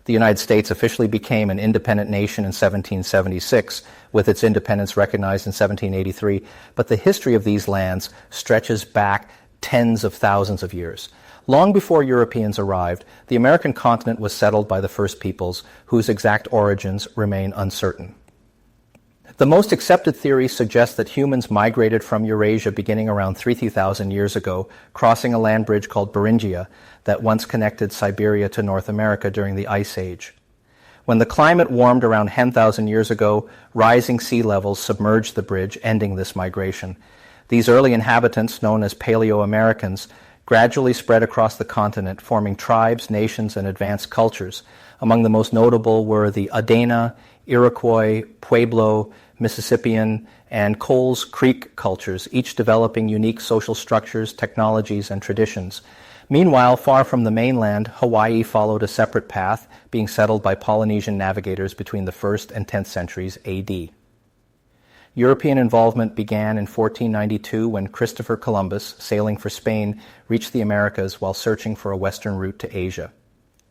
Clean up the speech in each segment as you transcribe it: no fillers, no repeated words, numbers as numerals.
The United States officially became an independent nation in 1776, with its independence recognized in 1783, but the history of these lands stretches back tens of thousands of years. Long before Europeans arrived, the American continent was settled by the first peoples, whose exact origins remain uncertain. The most accepted theory suggests that humans migrated from Eurasia beginning around 3,000 years ago, crossing a land bridge called Beringia that once connected Siberia to North America during the Ice Age. When the climate warmed around 10,000 years ago, rising sea levels submerged the bridge, ending this migration. These early inhabitants, known as Paleo-Americans, gradually spread across the continent, forming tribes, nations, and advanced cultures. Among the most notable were the Adena, Iroquois, Pueblo, Mississippian, and Coles Creek cultures, each developing unique social structures, technologies, and traditions. Meanwhile, far from the mainland, Hawaii followed a separate path, being settled by Polynesian navigators between the 1st and 10th centuries AD. European involvement began in 1492 when Christopher Columbus, sailing for Spain, reached the Americas while searching for a western route to Asia.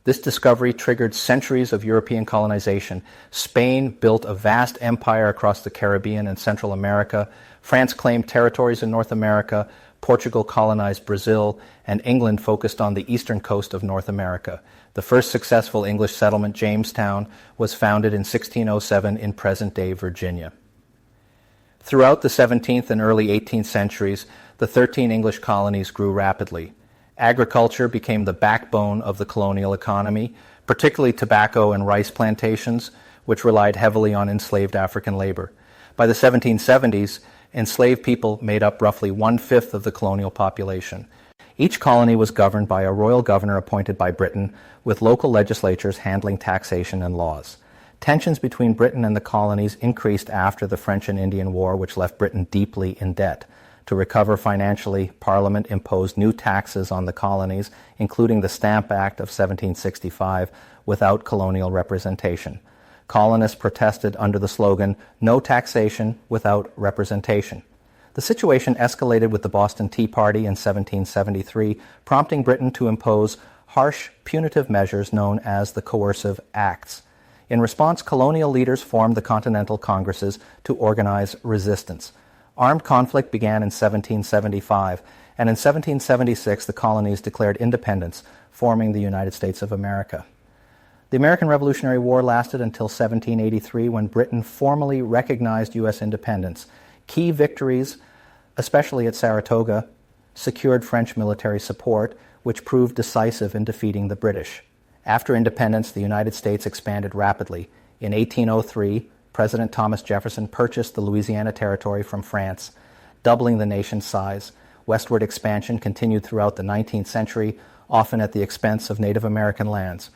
This discovery triggered centuries of European colonization. Spain built a vast empire across the Caribbean and Central America. France claimed territories in North America. Portugal colonized Brazil, and England focused on the eastern coast of North America. The first successful English settlement, Jamestown, was founded in 1607 in present-day Virginia. Throughout the 17th and early 18th centuries, the 13 English colonies grew rapidly. Agriculture became the backbone of the colonial economy, particularly tobacco and rice plantations, which relied heavily on enslaved African labor. By the 1770s, enslaved people made up roughly 1/5 of the colonial population. Each colony was governed by a royal governor appointed by Britain, with local legislatures handling taxation and laws. Tensions between Britain and the colonies increased after the French and Indian War, which left Britain deeply in debt. To recover financially, Parliament imposed new taxes on the colonies, including the Stamp Act of 1765, without colonial representation. Colonists protested under the slogan, "No taxation without representation." The situation escalated with the Boston Tea Party in 1773, prompting Britain to impose harsh punitive measures known as the Coercive Acts. In response, colonial leaders formed the Continental Congresses to organize resistance. Armed conflict began in 1775, and in 1776 the colonies declared independence, forming the United States of America. The American Revolutionary War lasted until 1783, when Britain formally recognized U.S. independence. Key victories, especially at Saratoga, secured French military support, which proved decisive in defeating the British. After independence, the United States expanded rapidly. In 1803, President Thomas Jefferson purchased the Louisiana Territory from France, doubling the nation's size. Westward expansion continued throughout the 19th century, often at the expense of Native American lands.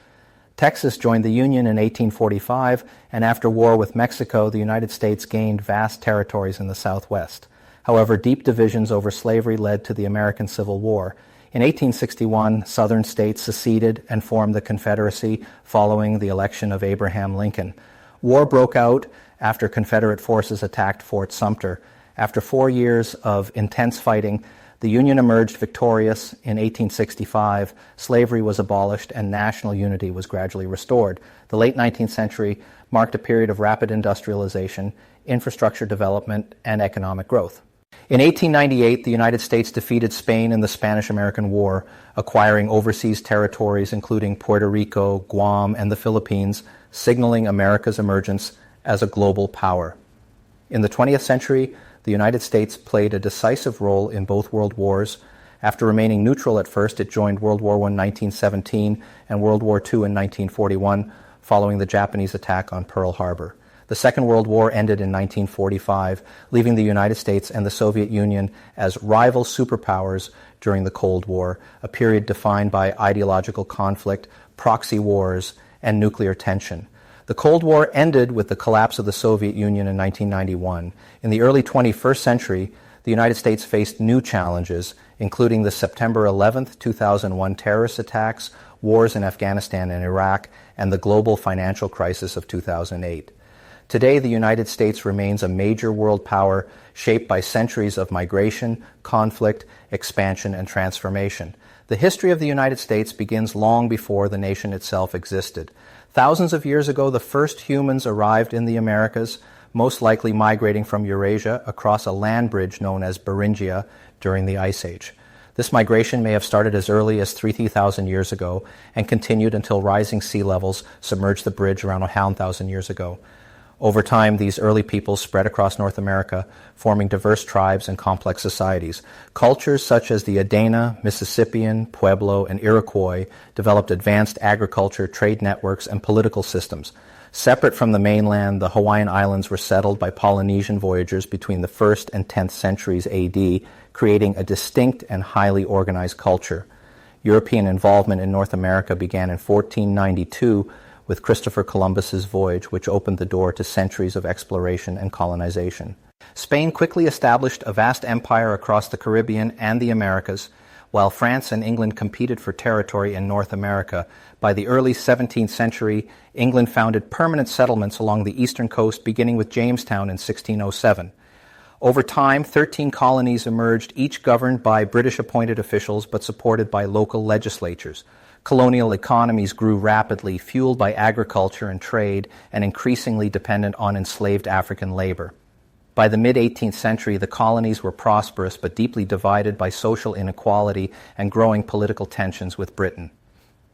Texas joined the Union in 1845, and after war with Mexico, the United States gained vast territories in the Southwest. However, deep divisions over slavery led to the American Civil War. In 1861, Southern states seceded and formed the Confederacy following the election of Abraham Lincoln. War broke out after Confederate forces attacked Fort Sumter. After 4 years of intense fighting, the Union emerged victorious in 1865. Slavery was abolished and national unity was gradually restored. The late 19th century marked a period of rapid industrialization, infrastructure development, and economic growth. In 1898, the United States defeated Spain in the Spanish-American War, acquiring overseas territories including Puerto Rico, Guam, and the Philippines, signaling America's emergence as a global power. In the 20th century, the United States played a decisive role in both world wars. After remaining neutral at first, it joined World War I in 1917 and World War II in 1941, following the Japanese attack on Pearl Harbor. The Second World War ended in 1945, leaving the United States and the Soviet Union as rival superpowers during the Cold War, a period defined by ideological conflict, proxy wars, and nuclear tension. The Cold War ended with the collapse of the Soviet Union in 1991. In the early 21st century, the United States faced new challenges, including the September 11, 2001 terrorist attacks, wars in Afghanistan and Iraq, and the global financial crisis of 2008. Today, the United States remains a major world power shaped by centuries of migration, conflict, expansion, and transformation. The history of the United States begins long before the nation itself existed. Thousands of years ago, the first humans arrived in the Americas, most likely migrating from Eurasia across a land bridge known as Beringia during the Ice Age. This migration may have started as early as 3,000 years ago and continued until rising sea levels submerged the bridge around 1,000 years ago. Over time, these early peoples spread across North America, forming diverse tribes and complex societies. Cultures such as the Adena, Mississippian, Pueblo, and Iroquois developed advanced agriculture, trade networks, and political systems. Separate from the mainland, the Hawaiian Islands were settled by Polynesian voyagers between the 1st and 10th centuries AD, creating a distinct and highly organized culture. European involvement in North America began in 1492 with Christopher Columbus's voyage, which opened the door to centuries of exploration and colonization. Spain quickly established a vast empire across the Caribbean and the Americas, while France and England competed for territory in North America. By the early 17th century, England founded permanent settlements along the eastern coast, beginning with Jamestown in 1607. Over time, 13 colonies emerged, each governed by British-appointed officials but supported by local legislatures. Colonial economies grew rapidly, fueled by agriculture and trade, and increasingly dependent on enslaved African labor. By the mid-18th century, the colonies were prosperous but deeply divided by social inequality and growing political tensions with Britain.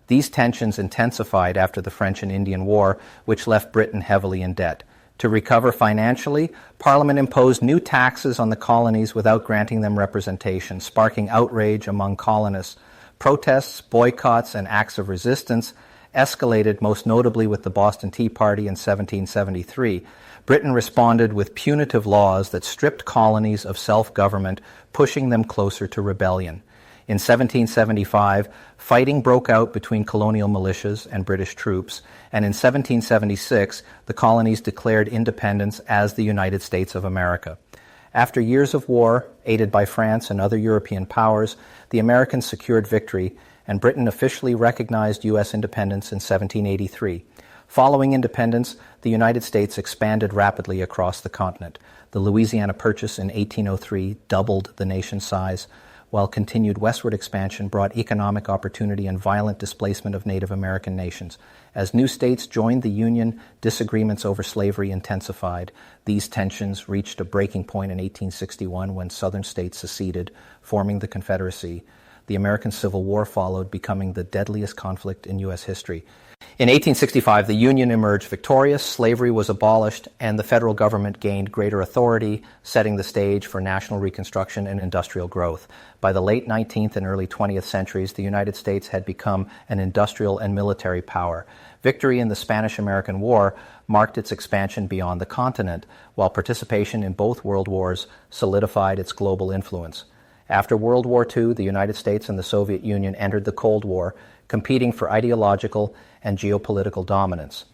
These tensions intensified after the French and Indian War, which left Britain heavily in debt. To recover financially, Parliament imposed new taxes on the colonies without granting them representation, sparking outrage among colonists. Protests, boycotts, and acts of resistance escalated, most notably with the Boston Tea Party in 1773. Britain responded with punitive laws that stripped colonies of self-government, pushing them closer to rebellion. In 1775, fighting broke out between colonial militias and British troops, and in 1776, the colonies declared independence as the United States of America. After years of war, aided by France and other European powers, the Americans secured victory, and Britain officially recognized U.S. independence in 1783. Following independence, the United States expanded rapidly across the continent. The Louisiana Purchase in 1803 doubled the nation's size, while continued westward expansion brought economic opportunity and violent displacement of Native American nations. As new states joined the Union, disagreements over slavery intensified. These tensions reached a breaking point in 1861 when Southern states seceded, forming the Confederacy. The American Civil War followed, becoming the deadliest conflict in U.S. history. In 1865, the Union emerged victorious, slavery was abolished, and the federal government gained greater authority, setting the stage for national reconstruction and industrial growth. By the late 19th and early 20th centuries, the United States had become an industrial and military power. Victory in the Spanish-American War marked its expansion beyond the continent, while participation in both world wars solidified its global influence. After World War II, the United States and the Soviet Union entered the Cold War, competing for ideological and geopolitical dominance.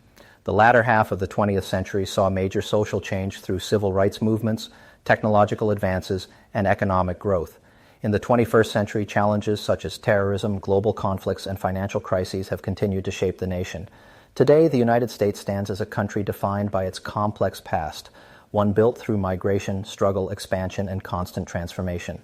The latter half of the 20th century saw major social change through civil rights movements, technological advances, and economic growth. In the 21st century, challenges such as terrorism, global conflicts, and financial crises have continued to shape the nation. Today, the United States stands as a country defined by its complex past, one built through migration, struggle, expansion, and constant transformation.